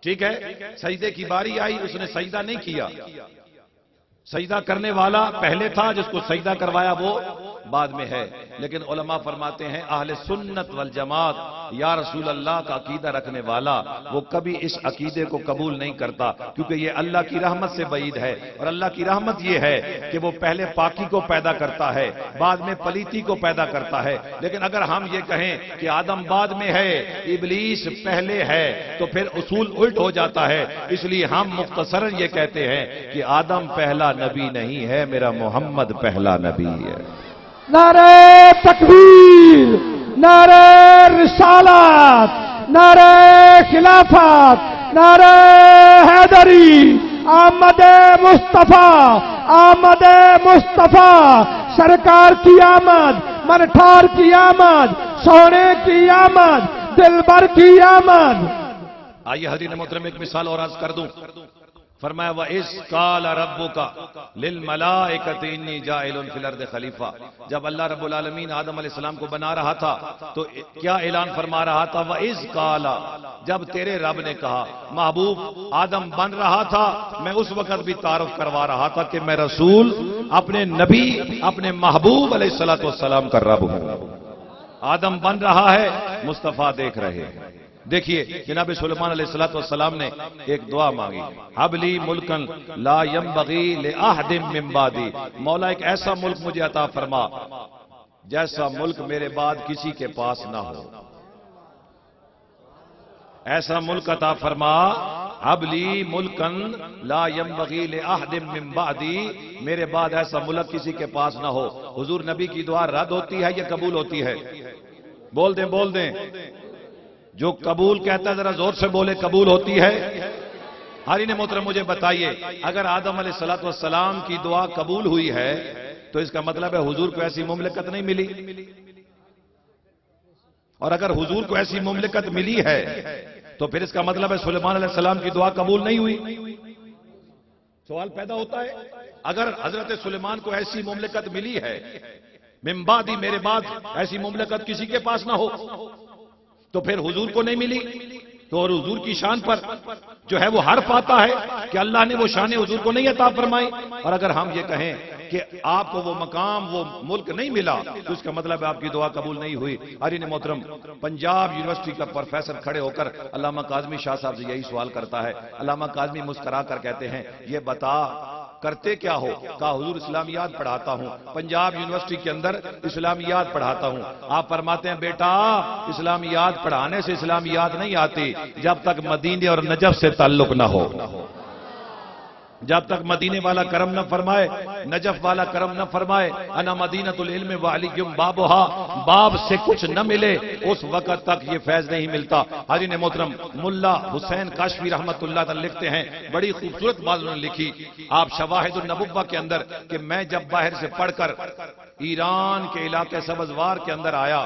ٹھیک ہے، سجدے کی باری آئی، اس نے سجدہ نہیں کیا. سجدہ کرنے والا پہلے تھا، جس کو سجدہ کروایا وہ بعد میں ہے. لیکن علماء فرماتے ہیں اہل سنت والجماعت یا رسول اللہ کا عقیدہ رکھنے والا وہ کبھی اس عقیدے کو قبول نہیں کرتا، کیونکہ یہ اللہ کی رحمت سے بعید ہے. اور اللہ کی رحمت یہ ہے کہ وہ پہلے پاکی کو پیدا کرتا ہے، بعد میں پلیتی کو پیدا کرتا ہے. لیکن اگر ہم یہ کہیں کہ آدم بعد میں ہے، ابلیس پہلے ہے، تو پھر اصول الٹ ہو جاتا ہے. اس لیے ہم مختصراً یہ کہتے ہیں کہ آدم پہلا نبی نہیں ہے، میرا محمد پہلا نبی ہے. نعرہ تکبیر، نعرہ رسالت، نعرہ خلافت، نعرہ حیدری، آمد مصطفیٰ، آمد مصطفیٰ، سرکار کی آمد، منٹھار کی آمد، سونے کی آمد، دلبر کی آمد. آئیے حضرین محترم ایک مثال اور عرض کر دوں. فرمایا وَإِذْ قَالَ رَبُّكَ لِلْمَلَائِكَةِ إِنِّي جَاعِلٌ فِي الْأَرْضِ خَلِيفَةً. جب اللہ رب العالمین آدم علیہ السلام کو بنا رہا تھا تو کیا اعلان فرما رہا تھا؟ وَإِذْ قَالَ، جب تیرے رب نے کہا. محبوب آدم بن رہا تھا، میں اس وقت بھی تعارف کروا رہا تھا کہ میں رسول، اپنے نبی، اپنے محبوب علیہ السلام کا رب ہوں. آدم بن رہا ہے، مصطفیٰ دیکھ رہے ہیں. دیکھیے جناب سلیمان علیہ السلام نے ایک دعا مانگی، ہب لی ملکن لا ینبغی لأحد من بعدی. مولا ایک ایسا ملک مجھے عطا فرما جیسا ملک میرے بعد کسی کے پاس نہ ہو. ایسا ملک عطا فرما، ہب لی ملکن لا ینبغی لأحد من بعدی، میرے بعد ایسا ملک کسی کے پاس نہ ہو. حضور نبی کی دعا رد ہوتی ہے یا قبول ہوتی ہے؟ بول دیں بول دیں. جو قبول کہتا ہے ذرا زور سے بولے، قبول ہوتی ہے. حضرین محترم مجھے بتائیے، اگر آدم علیہ السلام کی دعا قبول ہوئی ہے تو اس کا مطلب ہے حضور کو ایسی مملکت نہیں ملی. اور اگر حضور کو ایسی مملکت ملی ہے تو پھر اس کا مطلب ہے سلیمان علیہ السلام کی دعا قبول نہیں ہوئی. سوال پیدا ہوتا ہے، اگر حضرت سلیمان کو ایسی مملکت ملی ہے، من بعدی میرے بعد ایسی مملکت کسی کے پاس نہ ہو، تو پھر حضور کو نہیں ملی. تو اور حضور کی شان پر جو ہے وہ حرف آتا ہے کہ اللہ نے وہ شان حضور کو نہیں عطا فرمائی. اور اگر ہم یہ کہیں کہ آپ کو وہ مقام، وہ ملک نہیں ملا، تو اس کا مطلب ہے آپ کی دعا قبول نہیں ہوئی. حضرین محترم پنجاب یونیورسٹی کا پروفیسر کھڑے ہو کر علامہ کاظمی شاہ صاحب سے یہی سوال کرتا ہے. علامہ کاظمی مسکرا کر کہتے ہیں یہ بتا کرتے کیا ہو؟ کہا حضور اسلامیات پڑھاتا ہوں، پنجاب یونیورسٹی کے اندر اسلامیات پڑھاتا ہوں. آپ فرماتے ہیں بیٹا اسلامیات پڑھانے سے اسلامیات نہیں آتی جب تک مدینے اور نجف سے تعلق نہ ہو. جب تک مدینے والا کرم نہ فرمائے، نجف والا کرم نہ فرمائے، انا مدینۃ العلم وعلیم بابھا، باب سے کچھ نہ ملے اس وقت تک یہ فیض نہیں ملتا. حضرین محترم ملا حسین کاشفی رحمت اللہ تعالی لکھتے ہیں، بڑی خوبصورت بات انہوں نے لکھی آپ شواہد النبوہ کے اندر، کہ میں جب باہر سے پڑھ کر ایران کے علاقے سبزوار کے اندر آیا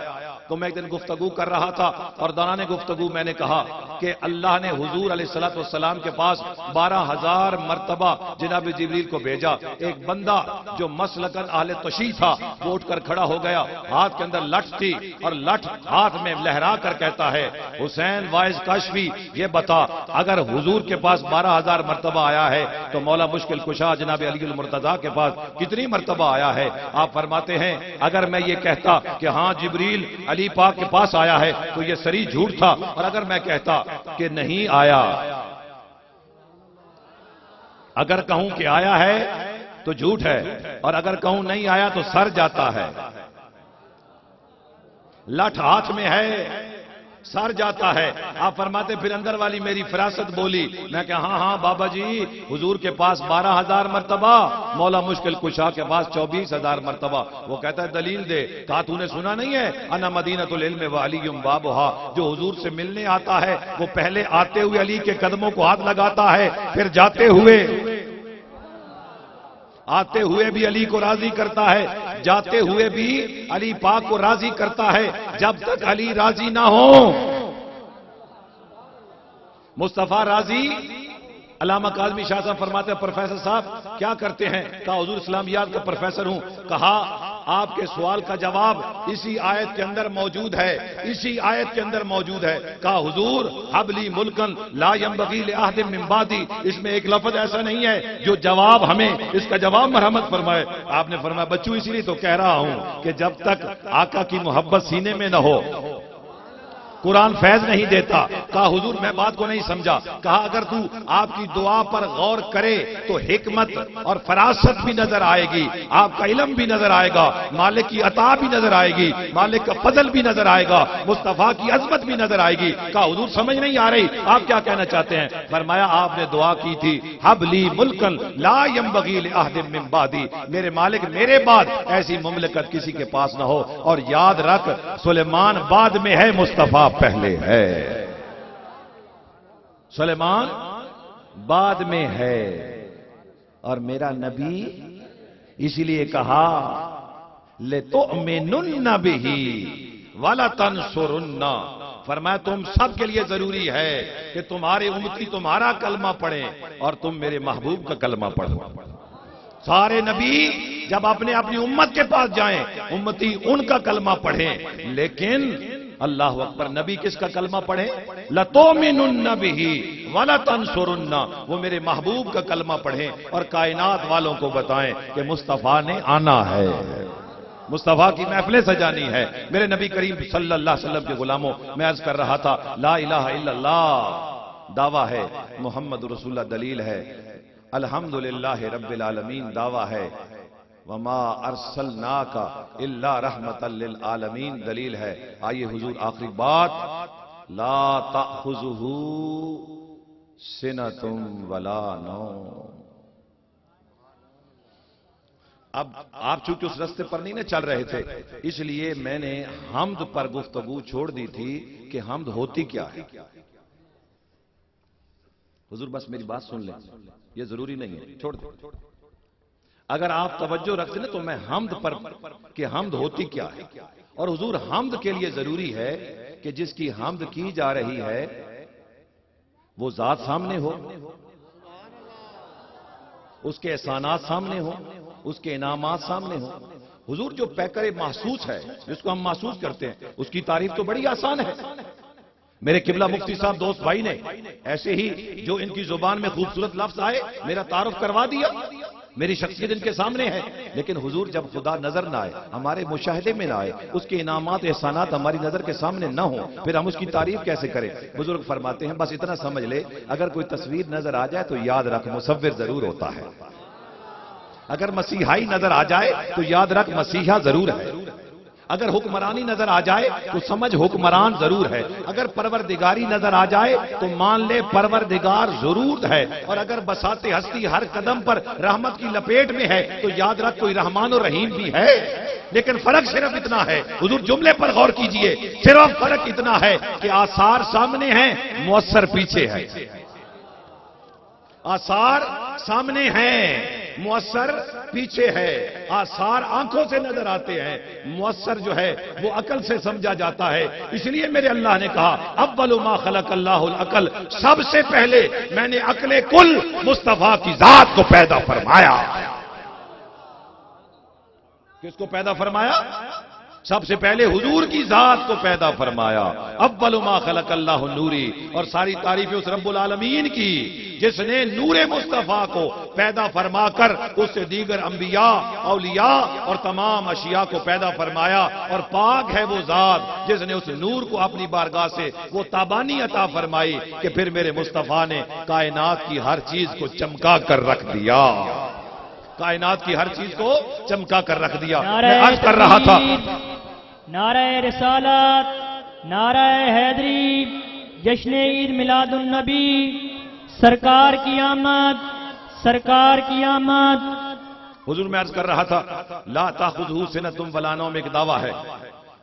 تو میں ایک دن گفتگو کر رہا تھا، اور دوران گفتگو میں نے کہا کہ اللہ نے حضور علیہ السلام کے پاس 12,000 مرتبہ جناب جبریل کو بھیجا. ایک بندہ جو مسلکن اہل تشیع تھا وہ اٹھ کر کھڑا ہو گیا، ہاتھ کے اندر لٹھ تھی اور لٹھ ہاتھ میں لہرا کر کہتا ہے حسین وائز کاشفی یہ بتا اگر حضور کے پاس 12,000 مرتبہ آیا ہے تو مولا مشکل کشا جناب علی المرتضیٰ کے پاس کتنی مرتبہ آیا ہے؟ آپ فرماتے ہیں اگر میں یہ کہتا کہ ہاں جبریل علی پاک کے پاس آیا ہے تو یہ سری جھوٹ تھا، اور اگر میں کہتا کہ نہیں آیا، اگر کہوں کہ آیا ہے تو جھوٹ ہے، اور اگر کہوں نہیں آیا تو سر جاتا ہے. لٹھ ہاتھ میں ہے، سر جاتا ہے. آپ فرماتے پھر اندر والی میری فراست بولی. میں کہ ہاں ہاں بابا جی حضور کے پاس 12,000 مرتبہ، مولا مشکل کشا کے پاس 24,000 مرتبہ. وہ کہتا ہے دلیل دے. کہا تو نے سنا نہیں ہے انا مدینۃ العلم وعلیم بابھا، جو حضور سے ملنے آتا ہے وہ پہلے آتے ہوئے علی کے قدموں کو ہاتھ لگاتا ہے، پھر جاتے ہوئے آتے ہوئے بھی علی کو راضی کرتا ہے، جاتے ہوئے بھی علی پاک کو راضی کرتا ہے. جب تک علی راضی نہ ہو مصطفیٰ راضی. علامہ کاظمی شاہ صاحب فرماتے ہیں پروفیسر صاحب کیا کرتے ہیں؟ کہا حضور اسلامیات کا پروفیسر ہوں. کہا آپ کے سوال کا جواب اسی آیت کے اندر موجود ہے، اسی آیت کے اندر موجود ہے۔ کہا حضور حبلی ملکن لا ينبغي لأحد من بعدی، اس میں ایک لفظ ایسا نہیں ہے جو جواب ہمیں اس کا جواب مرحمت فرمائے۔ آپ نے فرمایا بچوں اسی لیے تو کہہ رہا ہوں کہ جب تک آقا کی محبت سینے میں نہ ہو قرآن فیض نہیں دیتا۔ کہا حضور میں بات کو نہیں سمجھا۔ کہا اگر تو آپ کی دعا پر غور کرے تو حکمت اور فراست بھی نظر آئے گی، آپ کا علم بھی نظر آئے گا، مالک کی عطا بھی نظر آئے گی، مالک کا فضل بھی نظر آئے گا، مصطفیٰ کی عظمت بھی نظر آئے گی۔ کہا حضور سمجھ نہیں آ رہی، آپ کیا کہنا چاہتے ہیں؟ فرمایا آپ نے دعا کی تھی حب لی ملکن لا ينبغي لأحد من بعدی، میرے مالک میرے بعد ایسی مملکت کسی کے پاس نہ ہو، اور یاد رکھ سلیمان بعد میں ہے، مصطفیٰ پہلے ہے۔ سلیمان بعد میں ہے اور میرا نبی اسی لیے کہا لِتُؤْمِنُنَّ بِهِ وَلَتَنْصُرُنَّ، فرمایا تم سب کے لیے ضروری ہے کہ تمہارے امتی تمہارا کلمہ پڑھیں اور تم میرے محبوب کا کلمہ پڑھو۔ سارے نبی جب اپنے اپنی امت کے پاس جائیں امتی ان کا کلمہ پڑھیں، لیکن اللہ اکبر نبی کس کا کلمہ پڑھیں؟ لَتُؤْمِنُنَّ بِهِ وَلَتَنْصُرُنَّ، وہ میرے محبوب کا کلمہ پڑھیں اور کائنات والوں کو بتائیں کہ مصطفیٰ نے آنا ہے، مصطفیٰ کی محفلیں سجانی ہے۔ میرے نبی کریم صلی اللہ علیہ وسلم کے غلاموں میں عرض کر رہا تھا لا الہ الا اللہ دعویٰ ہے، محمد رسول اللہ دلیل ہے، الحمدللہ رب العالمین دعویٰ ہے، وما ارسلناک الا رحمتا للعالمین دلیل ہے۔ آئیے حضور آخری بات لا تأخذہ سنۃ ولا نوم۔ اب آپ چونکہ اس رستے پر نہیں نہ چل رہے تھے اس لیے میں نے حمد پر گفتگو چھوڑ دی تھی کہ حمد ہوتی کیا ہے۔ حضور بس میری بات سن لیں، یہ ضروری نہیں ہے، چھوڑ دیں۔ اگر آپ توجہ رکھتے نا تو میں حمد پر کہ حمد ہوتی کیا ہے، اور حضور حمد کے لیے ضروری ہے کہ جس کی حمد کی جا رہی ہے وہ ذات سامنے ہو، اس کے احسانات سامنے ہو، اس کے انعامات سامنے ہو۔ حضور جو پیکر محسوس ہے جس کو ہم محسوس کرتے ہیں اس کی تعریف تو بڑی آسان ہے۔ میرے قبلہ مفتی صاحب دوست بھائی نے ایسے ہی جو ان کی زبان میں خوبصورت لفظ آئے میرا تعارف کروا دیا، میری شخصیت ان کے سامنے ہے، لیکن حضور جب خدا نظر نہ آئے، ہمارے مشاہدے میں نہ آئے، اس کے انعامات احسانات ہماری نظر کے سامنے نہ ہوں، پھر ہم اس کی تعریف کیسے کریں؟ بزرگ فرماتے ہیں بس اتنا سمجھ لے اگر کوئی تصویر نظر آ جائے تو یاد رکھ مصور ضرور ہوتا ہے، اگر مسیحائی نظر آ جائے تو یاد رکھ مسیحا ضرور ہے، اگر حکمرانی نظر آ جائے تو سمجھ حکمران ضرور ہے، اگر پروردگاری نظر آ جائے تو مان لے پروردگار ضرور ہے، اور اگر بساتے ہستی ہر قدم پر رحمت کی لپیٹ میں ہے تو یاد رکھ کوئی رحمان و رحیم بھی ہے۔ لیکن فرق صرف اتنا ہے، حضور جملے پر غور کیجئے، صرف فرق اتنا ہے کہ آثار سامنے ہیں مؤثر پیچھے ہے، آثار سامنے ہیں مؤثر پیچھے ہے، آثار آنکھوں سے نظر آتے ہیں، مؤثر جو ہے وہ عقل سے سمجھا جاتا ہے۔ اس لیے میرے اللہ نے کہا اول ما خلق اللہ العقل، سب سے پہلے میں نے عقل کل مصطفیٰ کی ذات کو پیدا فرمایا۔ کس کو پیدا فرمایا؟ سب سے پہلے حضور کی ذات کو پیدا فرمایا۔ اول ما خلق اللہ نوری، اور ساری تعریف اس رب العالمین کی جس نے نور مصطفیٰ کو پیدا فرما کر اس سے دیگر انبیاء، اولیاء اور تمام اشیاء کو پیدا فرمایا، اور پاک ہے وہ ذات جس نے اس نور کو اپنی بارگاہ سے وہ تابانی عطا فرمائی کہ پھر میرے مصطفیٰ نے کائنات کی ہر چیز کو چمکا کر رکھ دیا، کائنات کی ہر چیز کو چمکا کر رکھ دیا۔ میں عرض کر رہا تھا نعرہ رسالت، نعرہ حیدری، جشن عید میلاد النبی، سرکار کی آمد، سرکار کی آمد۔ حضور میں عرض کر رہا تھا لا تاخذہ سنۃ ولا نوم، ایک دعویٰ ہے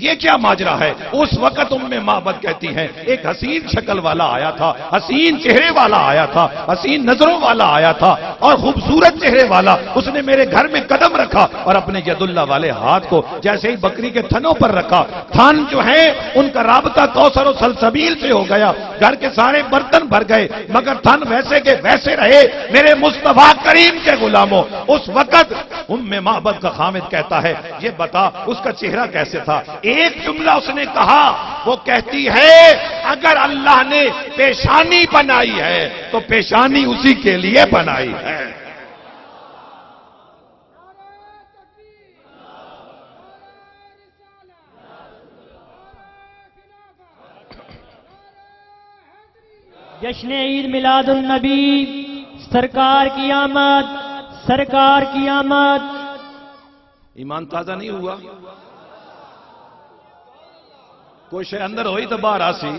یہ کیا ماجرا ہے؟ اس وقت معبد کہتی ہیں ایک حسین شکل والا آیا تھا، حسین چہرے والا آیا تھا، حسین نظروں والا آیا تھا اور خوبصورت چہرے والا، اس نے میرے گھر میں قدم رکھا اور اپنے ید اللہ والے ہاتھ کو جیسے ہی بکری کے تھنوں پر رکھا، تھن جو ہے ان کا رابطہ کوثر و سلسبیل سے ہو گیا، گھر کے سارے برتن بھر گئے مگر تھن ویسے کے ویسے رہے۔ میرے مصطفیٰ کریم کے غلاموں، اس وقت معبد کا خامد کہتا ہے یہ بتا اس کا چہرہ کیسے تھا؟ ایک جملہ اس نے کہا، وہ کہتی ہے اگر اللہ نے پیشانی بنائی ہے تو پیشانی اسی کے لیے بنائی ہے۔ جشن عید میلاد النبی، سرکار کی آمد، سرکار کی آمد۔ ایمان تازہ نہیں ہوا؟ کوئی شے اندر ہوئی تو باہر آسی۔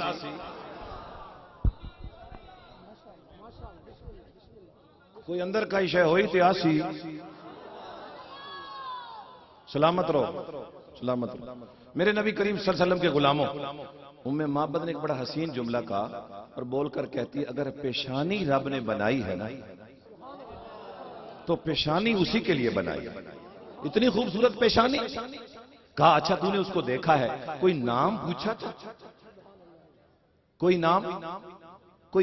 کوئی اندر کا شے ہوئی تو آسی۔ سلامت رہو، سلامت رہو۔ میرے نبی کریم صلی اللہ علیہ وسلم کے غلاموں، معبد نے ایک بڑا حسین جملہ کہا اور بول کر کہتی اگر پیشانی رب نے بنائی ہے نا تو پیشانی اسی کے لیے بنائی ہے۔ اتنی خوبصورت پیشانی۔ کہا اچھا تو نے اس کو دیکھا ہے، کوئی نام پوچھا تھا؟ کوئی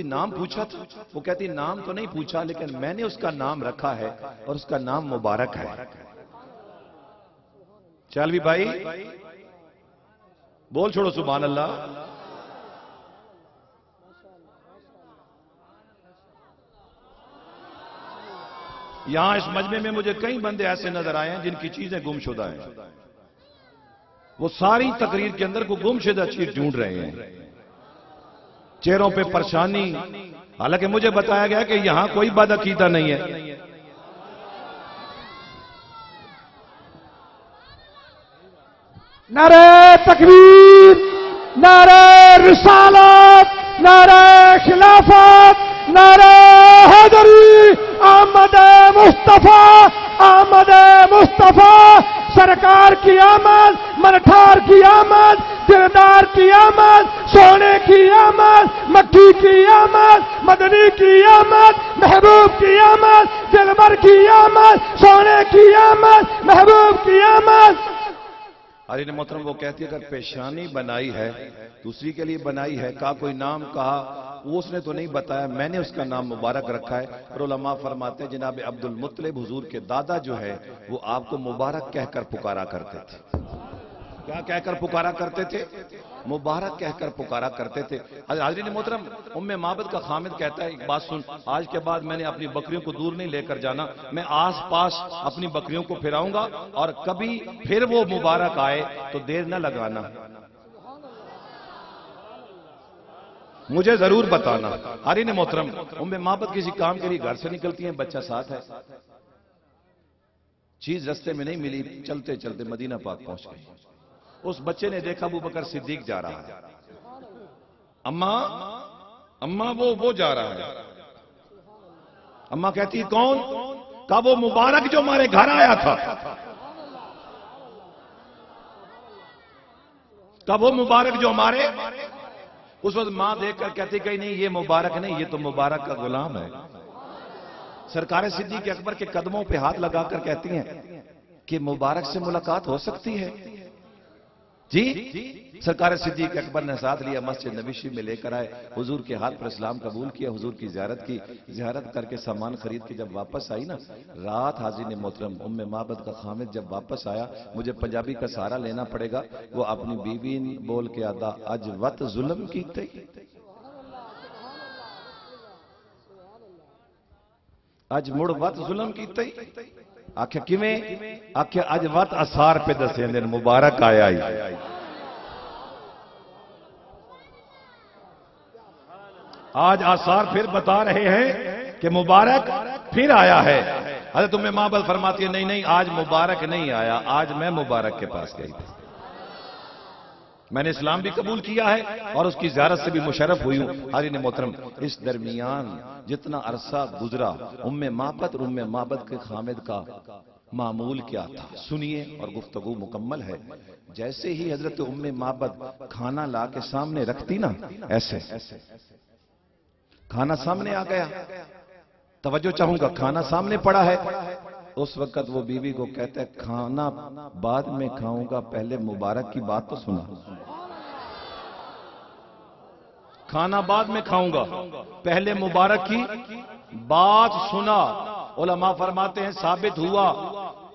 نام پوچھا تھا؟ وہ کہتی نام تو نہیں پوچھا لیکن میں نے اس کا نام رکھا ہے اور اس کا نام مبارک ہے۔ چل بھی بھائی بول چھوڑو سبحان اللہ۔ یہاں اس مجمع میں مجھے کئی بندے ایسے نظر آئے ہیں جن کی چیزیں گم شدہ ہیں، وہ ساری تقریر کے اندر کو گم شدہ چیز ڈھونڈ رہے ہیں، چہروں پہ پریشانی، حالانکہ مجھے بتایا گیا کہ یہاں کوئی بد عقیدہ نہیں ہے۔ نعرہ تکبیر، نعرہ رسالت، نعرہ خلافت، نعرہ حیدری، آمد مصطفیٰ، آمد مصطفیٰ، سرکار کی آمد، منٹھار کی آمد، دلدار کی آمد، سونے کی آمد، مکی کی آمد، مدنی کی آمد، محبوب کی آمد، دلبر کی آمد، سونے کی آمد، محبوب کی آمد۔ حضرت محترم وہ کہتی ہے اگر پیشانی بنائی ہے دوسری کے لیے بنائی ہے، کہا کوئی نام کہا، وہ اس نے تو نہیں بتایا، میں نے اس کا نام مبارک رکھا ہے۔ اور علماء فرماتے ہیں جناب عبد المطلب حضور کے دادا جو ہے وہ آپ کو مبارک کہہ کر پکارا کرتے تھے۔ کیا کہہ کر پکارا کرتے تھے؟ مبارک کہہ کر پکارا کرتے تھے۔ حضرت محترم معبد کا خامد کہتا ہے ایک بات سن، آج کے بعد میں نے اپنی بکریوں کو دور نہیں لے کر جانا، میں آس پاس اپنی بکریوں کو پھراؤں گا اور کبھی پھر وہ مبارک آئے تو دیر نہ لگانا، مجھے ضرور بتانا۔ حضرت محترم معبد کسی کام کے لیے گھر سے نکلتی ہیں، بچہ ساتھ ہے، چیز رستے میں نہیں ملی، چلتے چلتے مدینہ پاک پہنچ گئی۔ اس بچے نے دیکھا ابو بکر صدیق جا رہا ہے، اماں وہ جا رہا ہے۔ اماں کہتی کون؟ کہا وہ مبارک جو ہمارے گھر آیا تھا۔ کہا وہ مبارک جو ہمارے، اس وقت ماں دیکھ کر کہتی کہ نہیں یہ مبارک نہیں، یہ تو مبارک کا غلام ہے۔ سرکار صدیق اکبر کے قدموں پہ ہاتھ لگا کر کہتی ہیں کہ مبارک سے ملاقات ہو سکتی ہے؟ جی سرکار صدیق اکبر نے ساتھ لیا، مسجد نبی شریف میں لے کر آئے، حضور کے ہاتھ پر اسلام قبول کیا، حضور کی زیارت کی، زیارت کر کے سامان خرید کے جب واپس آئی نا رات، حاضرین محترم معبد کا خامد جب واپس آیا، مجھے پنجابی کا سہارا لینا پڑے گا، وہ اپنی بیوی بول کے آتا اج وت ظلم کیتے، اج مڑ وت ظلم کیتے، آکھے کیویں؟ آکھے اج وت آثار پہ دسے دن مبارک آیا ہی۔ آج آثار پھر بتا رہے ہیں کہ مبارک پھر آیا ہے۔ حضرت معبد فرماتی ہے نہیں آج مبارک نہیں آیا، آج میں مبارک کے پاس گئی تھی، میں نے اسلام بھی قبول کیا ہے اور اس کی زیارت سے بھی مشرف ہوئی ہوں۔ حضرت محترم اس درمیان جتنا عرصہ گزرا معبد اور معبد کے خامد کا معمول کیا تھا سنیے اور گفتگو مکمل ہے. جیسے ہی حضرت ام معبد کھانا لا کے سامنے رکھتی نا، ایسے کھانا سامنے آ گیا، توجہ چاہوں گا، کھانا سامنے پڑا ہے، اس وقت وہ بیوی کو کہتا ہے کھانا بعد میں کھاؤں گا، پہلے مبارک کی بات تو سنا. کھانا بعد میں کھاؤں گا، پہلے مبارک کی بات سنا. علماء فرماتے ہیں ثابت ہوا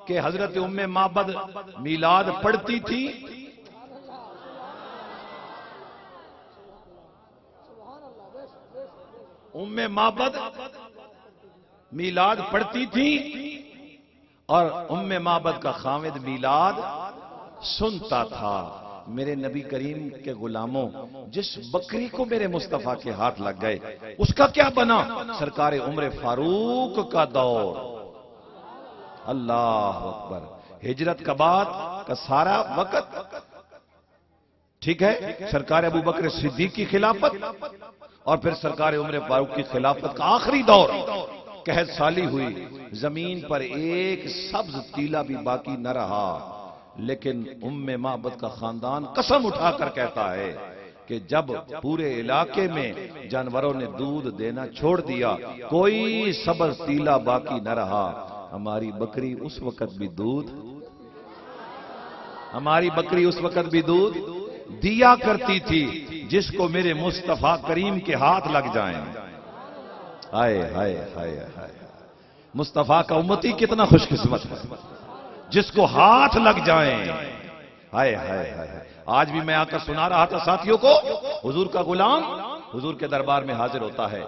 کہ حضرت ام معبد میلاد پڑھتی تھی. ام معبد میلاد پڑھتی تھی اور ام معبد کا خامد میلاد سنتا تھا. میرے نبی کریم کے غلاموں، جس بکری کو میرے مصطفیٰ کے ہاتھ لگ گئے اس کا کیا بنا؟ سرکار عمر فاروق کا دور. اللہ اکبر. ہجرت کا بعد کا سارا وقت ٹھیک ہے، سرکار ابو بکر صدیق کی خلافت اور پھر سرکار عمر فاروق کی خلافت کا آخری دور. قحط سالی ہوئی، زمین پر ایک سبز تیلا بھی باقی نہ رہا. لیکن ام معبد کا خاندان قسم اٹھا کر کہتا ہے کہ جب پورے علاقے میں جانوروں نے دودھ دینا چھوڑ دیا، کوئی سبز تیلا باقی نہ رہا، ہماری بکری اس وقت بھی دودھ دیا کرتی تھی جس کو میرے مصطفیٰ کریم کے ہاتھ لگ جائیں. ہائے ہائے ہائے ہائے، مصطفیٰ کا امتی کتنا خوش قسمت ہے جس کو ہاتھ لگ جائیں. ہائے ہائے ہائے. آج بھی میں آ کر سنا رہا تھا ساتھیوں کو، حضور کا غلام حضور کے دربار میں حاضر ہوتا ہے،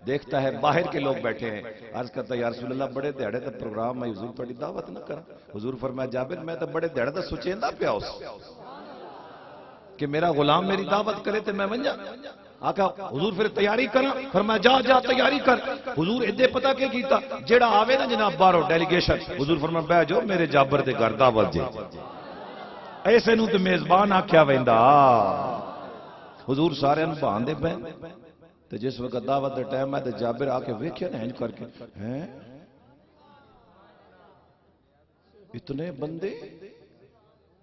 دیکھتا ہے باہر کے لوگ بیٹھے ہیں، عرض کرتا ہے یا رسول اللہ بڑے دیڑے تے پروگرام میں حضور تھوڑی دعوت نہ کرا. حضور فرمایا جابر میں تو بڑے دیڑے تے سوچیندا پیا اس کہ میرا غلام میری دعوت کرے تے میں بن جا. آقا حضور پھر تیاری کرا، فرمایا جا تیاری کر. حضور ادے پتا کہ کیتا جیڑا آوے نا جناب باہروں ڈیلیگیشن، حضور فرمایا بیٹھ جو میرے جابر دے گھر دعوت جے. ایسے نو تے میزبان آکھیا ویندا. حضور سارے نوں بہان دے پے تے جس وقت دعوت دے ٹائم ہے تے جابر آ کے ویکھیا نا ہنج کر کے، ہیں اتنے بندے.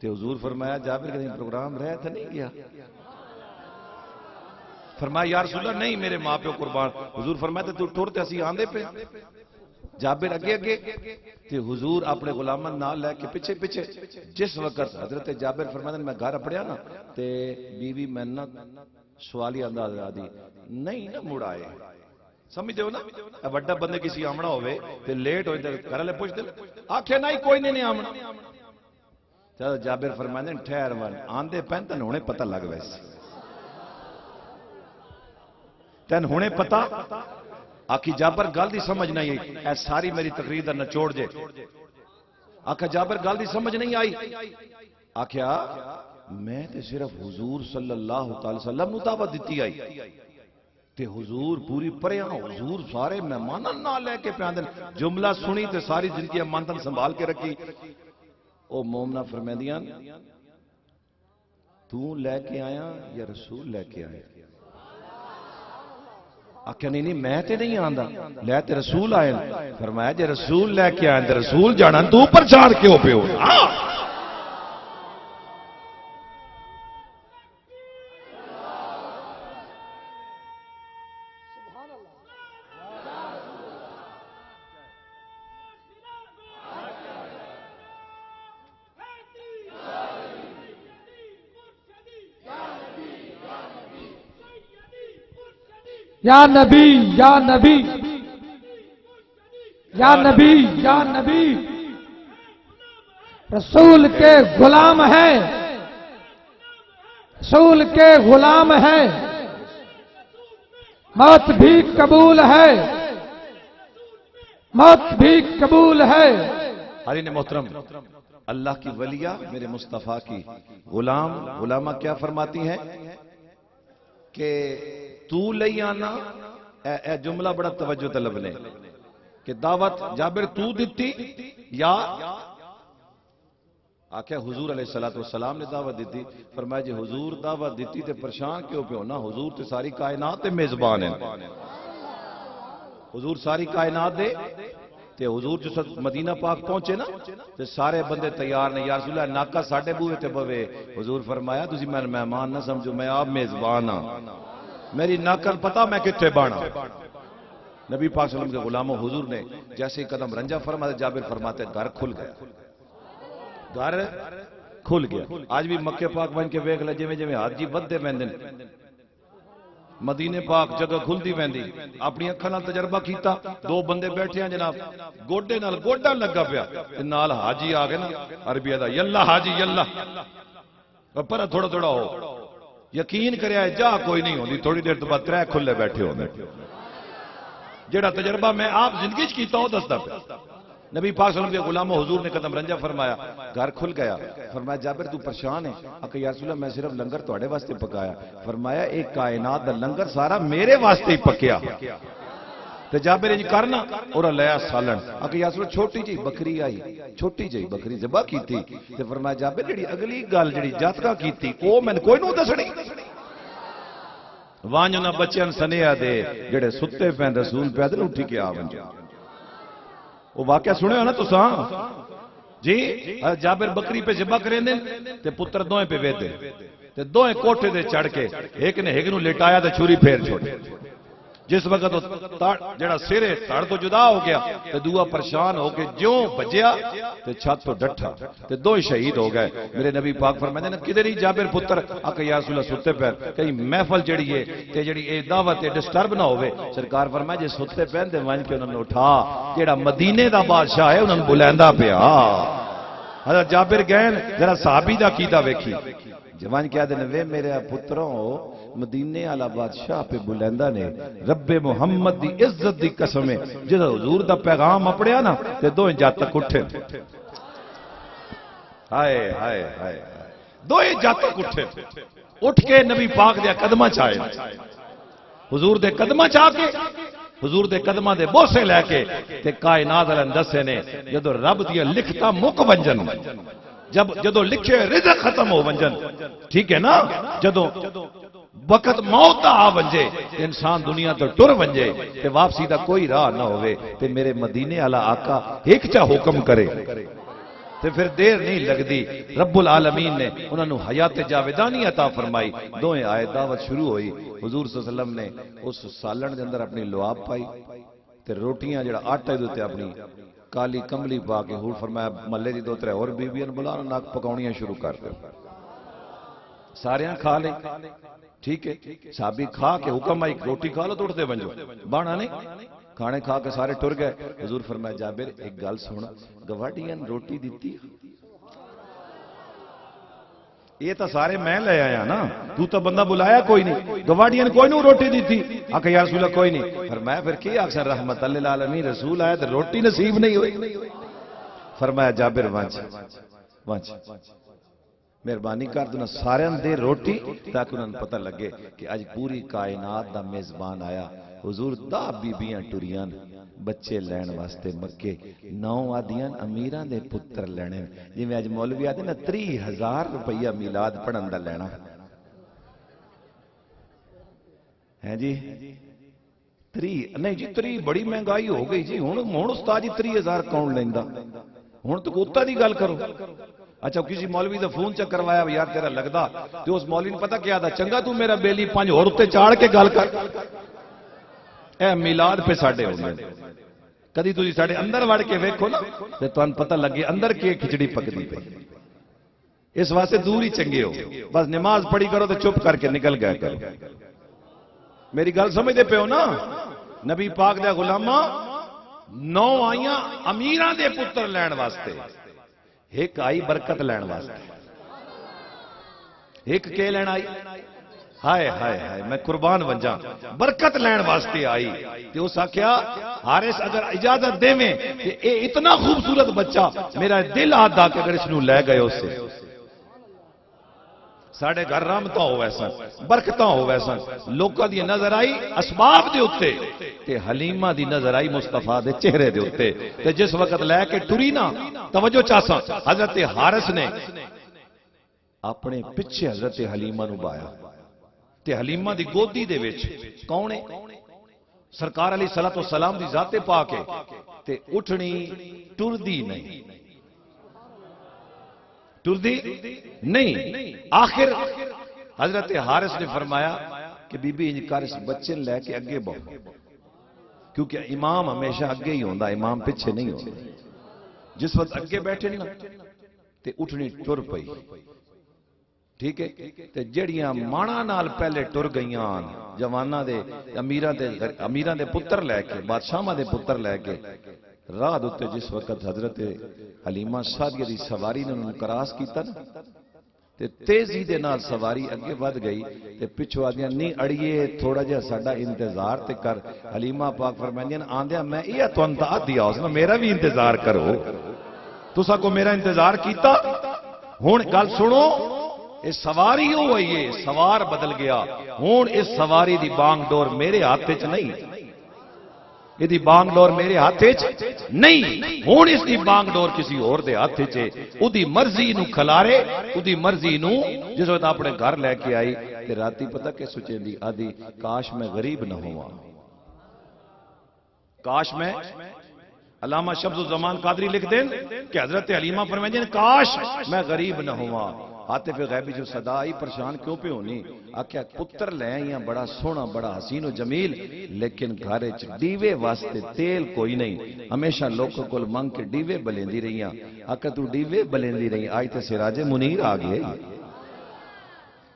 تے حضور فرمایا جابر کہیں پروگرام رہ تھا نہیں گیا؟ فرمایا یا رسول اللہ نہیں میرے ماں پیو قربان. حضور فرمایا تو ٹرتے اسی آندے پہ. جابر اگے اگے تے حضور اپنے غلامن نال لے کے پیچھے پیچھے. جس وقت حضرت جابر فرمایا میں گھر اپڑیا نا تے بیوی میں نہ سوالی انداز آدی نہیں نہ مڑ آئے. سمجھ دیو نا بڑا بندے کسی آمنا ہوئے تے لیٹ ہوئے تے گھر والے پوچھ دے آکھے نہیں کوئی نہیں آمنا. چلو جابر فرمایا ٹھہر ون آندے پین تن ہونے پتہ لگ ویسے تین ہونے پتا. آکھی جابر گل دی سمجھ نہیں آئی. اے ساری میری تقریر دا نچوڑ جے. آکھا جابر گل دی سمجھ نہیں آئی. آکھیا میں تے صرف حضور صلی اللہ تعالی وسلم نو دعوت دیتی آئی تے حضور پوری پریاں حضور سارے مہماناں نال لے کے پیاندے. جملہ سنی تے ساری زندگی امانتن سنبھال کے رکھی. او مومنہ فرمیندیاں تو لے کے آیا یا رسول لے کے آیا؟ آکھیا نہیں میں تے نہیں آندا لے تے رسول آئے. فرمایا جے رسول لے کے آئے تے رسول جانا تو اوپر چڑھ کے ہو پیو. یا نبی یا نبی یا نبی یا نبی رسول کے غلام ہے، رسول کے غلام ہے، موت بھی قبول ہے، موت بھی قبول ہے. حالین محترم اللہ کی ولیہ میرے مصطفیٰ کی غلامہ کیا فرماتی ہیں کہ تو لئی آنا. اے جملہ بڑا توجہ طلب نے کہ دعوت جابر تو دیتی یا آکھیا حضور علیہ السلام نے دعوت دیتی. فرمایا جی حضور دعوت دیتی تے پریشان کیوں پہ ہونا؟ حضور تے ساری کائنات تے میزبان ہیں. حضور ساری کائنات دے تے حضور جس مدینہ پاک پہنچے نا تے سارے بندے تیار نے، یا رسول اللہ ناکا ساڈے بوئے تے بوے. حضور فرمایا تسی میں مہمان نہ سمجھو، میں آپ میزبان ہاں، میری ناکل پتہ میں کتنے بانا. نبی پاک صلی اللہ علیہ وسلم کے غلاموں حضور نے جیسے ہی قدم رنجا فرماتے، جابر فرماتے گھر کھل گیا، گھر کھل گیا. آج بھی مکے پاک بن کے ویکھ لے جویں جویں حاجی ودے ویندے مدینے پاک جگہ کھلدی ویندی. اپنی اکھاں نال تجربہ کیتا، دو بندے بیٹھے ہیں جناب، گوڈے نال گوڈا لگا پیا تے نال حاجی آ گئے نا عربی دا، یلا حاجی یلا، پر تھوڑا تھوڑا ہو یقین کریا جا کوئی نہیں ہوندی، تھوڑی دیر تو بعد ترے کھلے بیٹھے ہوندے. جڑا تجربہ میں آپ زندگی چ کیتا ہو دسدا پیا. نبی پاک صلی اللہ علیہ وسلم کے غلاموں حضور نے قدم رنجا فرمایا، گھر کھل گیا. فرمایا جابر تو پریشان ہے؟ کہ یا رسول اللہ میں صرف لنگر تواڈے واسطے پکایا. فرمایا ایک کائنات دا لنگر سارا میرے واسطے ہی پکیا. تے جابر انج کرنا اور لیا سالن. کہ یا رسول اللہ چھوٹی جی بکری آئی، چھوٹی جی بکری ذبح کیتی. تے فرمایا جابر جڑی اگلی گل جڑی جاتکا کیتی او میں کوئی نو دسنی. وانجنا بچیاں سنیا دے جڑے ستے پین رسول پہ دے اٹھی کے آ ونجا. وہ واقعہ سنے ہو نا تساں جی؟ جابر بکری پہ ذبح کریں دے تے پتر دوئیں پہ ویدے تے دوئیں کوٹھے دے چڑھ کے ایک نے ایک نو لٹایا تے چھری پھیر چھوڑے. جس وقت جڑا سرے تڑ تو جدا ہو گیا تے دعا پریشان ہو کے جوں بجیا تے چھت تو ڈٹھا تے دو شہید ہو گئے. میرے نبی پاک فرماتے ہیں کدھر ہی جابر پتر؟ کہ یا رسول اللہ ستے پیر کہیں محفل جڑی ہے تے جڑی اے دعوت ہے ڈسٹرب نہ ہوے. سرکار فرمایا جے ستے پین تے ون کے انہاں نے اٹھا، جڑا مدینے دا بادشاہ ہے انہاں بلیندا پیا. حضرت جابر گئے ذرا صحابی دا کیتا ویکھی. جوان کہہ دے وے میرے پتروں مدینے والا بادشاہ پہ بلندہ نے رب محمد دی عزت دی قسم ہے جدو حضور دا پیغام اپڑیا نا تے دو جاتک اٹھے. ہائے ہائے ہائے دو جاتک اٹھے، اٹھ کے نبی پاک دے قدمہ چاہے، حضور دے قدمہ چاہ کے حضور دے قدمہ دے بوسے لے کے تے کائنات علیہ دسے نے جدو رب دیا لکھتا مک ونجن، جدو لکھے رزق ختم ہو ونجن، ٹھیک ہے نا، جدو وقت موت دا آ ونجے انسان دنیا تو ٹر ونجے تے واپسی دا کوئی راہ نہ ہوئے تے میرے مدینے والا آقا ایک چا حکم کرے تے پھر دیر نہیں لگدی. رب العالمین نے انہوں نے حیات جاویدانی عطا فرمائی. دوئیں آئے دعوت شروع ہوئی. حضور صلی اللہ علیہ وسلم نے اس سالن دے اندر اپنی لعاب پائی تے روٹیاں جڑا آٹے دے اپنی کالی کملی پا کے حضور فرمایا محلے دی دو ترے اور بیویاں بلا ناک پکاونیاں شروع کر دے. سارے کھا لیں ٹھیک ہے، صحابی کھا کے حکم آئی روٹی کھا لو تو اٹھتے بنجو بانا نہیں. کھانے کھا کے سارے ٹر گئے. حضور فرمایا جابر ایک گل سونا، گواڈیاں روٹی دیتی؟ یہ تو سارے میں لے آیا نا، تو بندہ بلایا کوئی نہیں، گواڈیاں کوئی نہیں روٹی دیتی؟ آکھا یا رسول اللہ کوئی نہیں. فرمایا پھر کی اکثر رحمت للعالمین رسول آیا تو روٹی نصیب نہیں ہوئی. فرمایا جابر وانچ مہربانی کر دینا سارے دے روٹی تاکہ انہوں نے پتہ لگے کہ آج پوری کائنات دا میزبان آیا. حضور دا بیبیاں ٹریاں بچے لین واسطے مکے، 9 آدیاں امیران دے پتر لینے، جی میں آج مولوی آدھے نا 30,000 روپیہ میلاد پڑھن دا لینا ہے جی. 3 نہیں جی 3 بڑی مہنگائی ہو گئی جی. ہوں استاد جی 30,000 کون لیندہ؟ ہوں تو کوتا دی گل کرو. اچھا کسی مولوی دا فون چک کروایا یار تیرا لگدا تو اس مولوی نے پتہ کیا دا چنگا تو میرا بیلی 5 اور اتے چاڑ کے گل کر. اے میلاد پہ ساڈے ہو گئے. کدی تسی ساڈے اندر وڑ کے ویکھو نا تے تانوں پتہ لگے اندر کی کھچڑی پکدی پئی. اس واسطے دور ہی چنگے ہو، بس نماز پڑھی کرو تے چپ کر کے نکل گیا کرو. میری گل سمجھدے پے ہو نا؟ نبی پاک دے غلاماں 9 آئیاں امیراں دے پتر لین واسطے، ایک آئی برکت لین واسطے. ایک کے لین آئی؟ ہائے ہائے ہائے میں قربان ونجا، برکت لین واسطے آئی. تے اس آکھیا حارث اگر اجازت دے میں کہ اے اتنا خوبصورت بچہ میرا دل آدھا کہ اگر اس نو لے گئے اس سے ساڑھے گھر رحمتاں ہوئے سن، برکتاں ہوئے سن. لوکاں دی نظر آئی اسباب دے اتے تے حلیمہ دی نظر آئی مصطفیٰ دے چہرے دے اتے. تے جس وقت لے کے ٹری نا توجہ چاساں حضرت حارث نے اپنے پچھے حضرت حلیمہ نو بایا تے حلیمہ دی گودی دے وچ کون ہے؟ سرکار علیہ الصلوۃ والسلام دی ذات پاک ہے. تے اٹھنی ٹردی نہیں، ٹردی نہیں۔ آخر حضرت حارث نے فرمایا کہ بی بی انج کر اس بچے لے کے اگے بہو، کیونکہ امام ہمیشہ اگے ہی ہوندا، امام پیچھے نہیں ہوندا۔ جس وقت اگے بیٹھے نا تے اٹھنی ٹر پئی، ٹھیک ہے، تے جڑیاں مانا نال پہلے ٹر گئیاں جواناں دے امیراں دے پتر لے کے، بادشاہاں دے پتر لے کے راہ دے جس وقت حضرت حلیمہ سعدیہ دی سواری نے انہوں کراس کیتا نا تے تیزی دے نال سواری اگے ود گئی تے پچھو آدیاں نہیں اڑیے تھوڑا جہا ساڈا انتظار تے کر۔ حلیمہ پاک فرمائندیاں آندیاں میں یہ تن تا دیا اس میں میرا بھی انتظار کرو، تساں کو میرا انتظار کیتا۔ ہن گل سنو، یہ سواری ہوئی ہے، سوار بدل گیا، ہن اس سواری دی بانگ ڈور میرے ہاتھ وچ نہیں، یہ دی بانگ ڈور میرے ہاتھ وچ نہیں، ہن اس دی بانگ ڈور کسی اور دے ہاتھ وچ ہے۔ او دی مرضی نو کھلارے، او دی مرضی نو جس وقت اپنے گھر لے کے آئی تے راتی پتہ کہ سوچیندی آدھی کاش میں غریب نہ ہواں، کاش میں، علامہ شمس الزمان قادری لکھ دیں کہ حضرت حلیمہ فرمائیں کاش میں غریب نہ ہواں۔ عاطف غیبی جو صدا آئی پریشان کیوں پہ ہونی، آکھیا پتر لے آئیاں بڑا سونا بڑا حسین و جمیل، لیکن گھرے چ ڈیوے واسطے تیل کوئی نہیں، ہمیشہ لوگوں کو منگ کے ڈیوے بلیندی رہیاں۔ آکھیا تو ڈیوے بلیندی رہی، آج تے سراج منیر آ گئے۔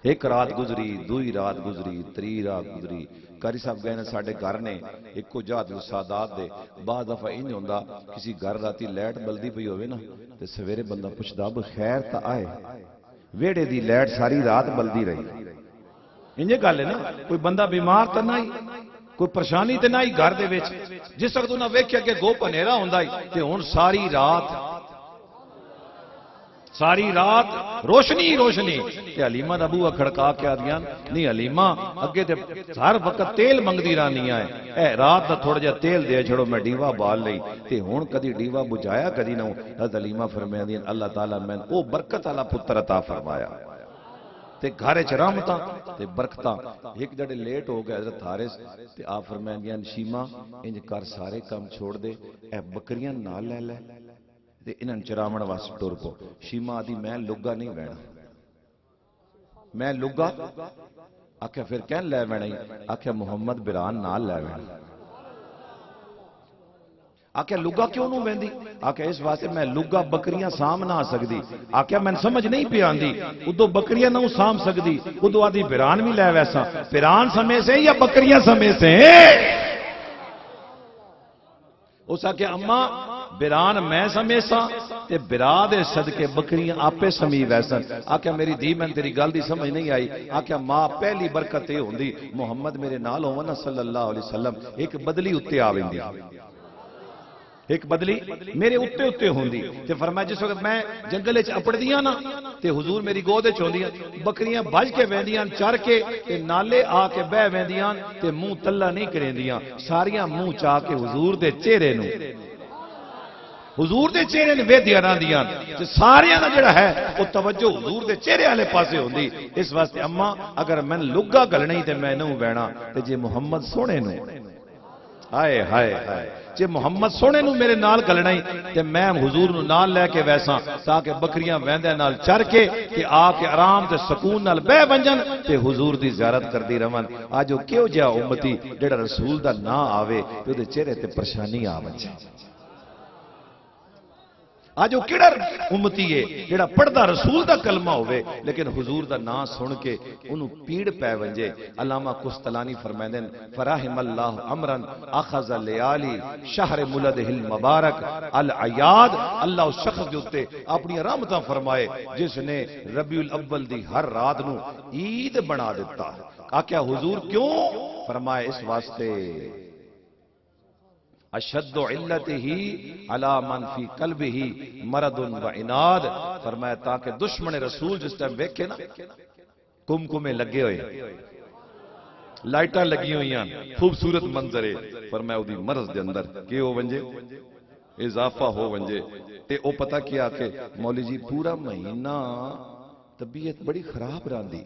ایک رات گزری، دوئی رات گزری، تری رات گزری، قاری صاحب گئے نے ساڑھے گھر نے ایک کو جات سادات دے بعد دفعہ انہیں ہوندہ کسی گھر راتی لیٹ بلدی پئی ہوئے نا تے سویرے بندہ پوچھدا اب خیر تا آئے، ویڑے دی لیٹ ساری رات بلدی رہی۔ انجے گل ہے نا، کوئی بندہ بیمار تا نہیں، کوئی پریشانی تے نہیں گھر دے وچ، جس وقت انہاں ویکھیا کہ گو پنیرا ہوندا ہے تے ہن ساری رات روشنی روشنی تے حلیمہ دا بوہا کھڑکا کے آدیاں نہیں حلیمہ اگے تے ہر وقت تیل منگدی رانی ہے، اے رات دا تھوڑا جا تیل دے چھڑو میں ڈیوا بال لئی تے ہن کدی ڈیوا بجھایا کدی نہ۔ حضرت حلیمہ فرماندیاں اللہ تعالیٰ میں او برکت والا پتر عطا فرمایا تے گھر وچ رحمتاں تے برکتاں۔ ایک جڑے لیٹ ہو گئے حضرت حارث تے آپ فرماندیاں شیما انج کر سارے کام چھوڑ دے، اے بکریاں نال لے لے تے انہاں چراون واسطے ٹر پو۔ شیما آدھی میں لگا نہیں بہنا، میں لگا، آکھیا پھر کہن لے بہنا، آکھیا محمد بران نال لے بہنا۔ آکھیا لگا کیوں نو بہندی، آکھیا اس واسطے میں لگا بکریاں سام نہ آ سکدی، آکھیا میں سمجھ نہیں پی آندی، ادو بکریاں نہ سام سکدی، ادو آدھی بران بھی لے ویسا، بران سمے سے یا بکریاں سمے سے؟ اس آکھیا اماں بران میں سمیسا تے برا دے صدقے بکریاں آپے سمی ویسن۔ آکھیا میری دی میں تیری گل دی سمجھ نہیں آئی، آکھیا ماں پہلی برکت یہ ہوندی محمد میرے نال ہونا صلی اللہ علیہ وسلم، ایک بدلی اتے آویں دی، ایک بدلی میرے اتے اتے ہوندی تے فرمایا جس وقت میں جنگل وچ اپڑ دیاں نا تے حضور میری گود وچ ہوندیاں، بکریاں بھج کے ویندیاں چر کے تے نالے آ کے بہ ویندیاں تے منہ تلا نہیں کریندیاں، ساریاں منہ چا کے حضور دے چہرے نو، حضور دے چہرے نے ویدیاں نہ دیاں تے ساریاں دا جڑا ہے وہ توجہ حضور دے چہرے والے پاسے ہوندی۔ اس واسطے اماں اگر میں لگا گلنی تے میں نہ بہنا تے جے محمد سونے نو، ہائے ہائے ہائے، جے محمد سونے نو میرے نال گلنا ہی تے میں حضور نو نال لے کے ویساں تاکہ بکریاں ویندے نال چر کے تے آ کے آرام تے سکون نال بہ ونجن تے حضور دی زیارت کردی رہون۔ آج او کیوں جا امتی جڑا رسول دا نا آوے تے اودے چہرے تے پریشانی آ وجے، آج وہ کیڑا امتی ہے جڑا پڑھدا رسول دا کلمہ ہوئے لیکن حضور دا نا سن کے انہوں پیڑ پہ ونجے۔ علامہ قسطلانی فرمائدیں فراہم اللہ امرن اخذ لیالی شہر ملدہ المبارک العیاد، اللہ اس شخص جو تے اپنی رحمتہ فرمائے جس نے ربیع الاول دی ہر رات نو عید بنا دیتا۔ آکھیا حضور کیوں؟ فرمائے اس واسطے اشد علتہ علی من فی قلبہ مرض و عناد، فرمایا تاکہ دشمن رسول جس ٹائم ویکھے نا کمکمے لگے ہوئے لائٹاں لگی ہوئی ہیں خوبصورت منظرے، فرمایا او دی مرض دے اندر کہ ہو ونجے اضافہ ہو ونجے تے او پتہ کیا کہ مولی جی پورا مہینہ طبیعت بڑی خراب راندی،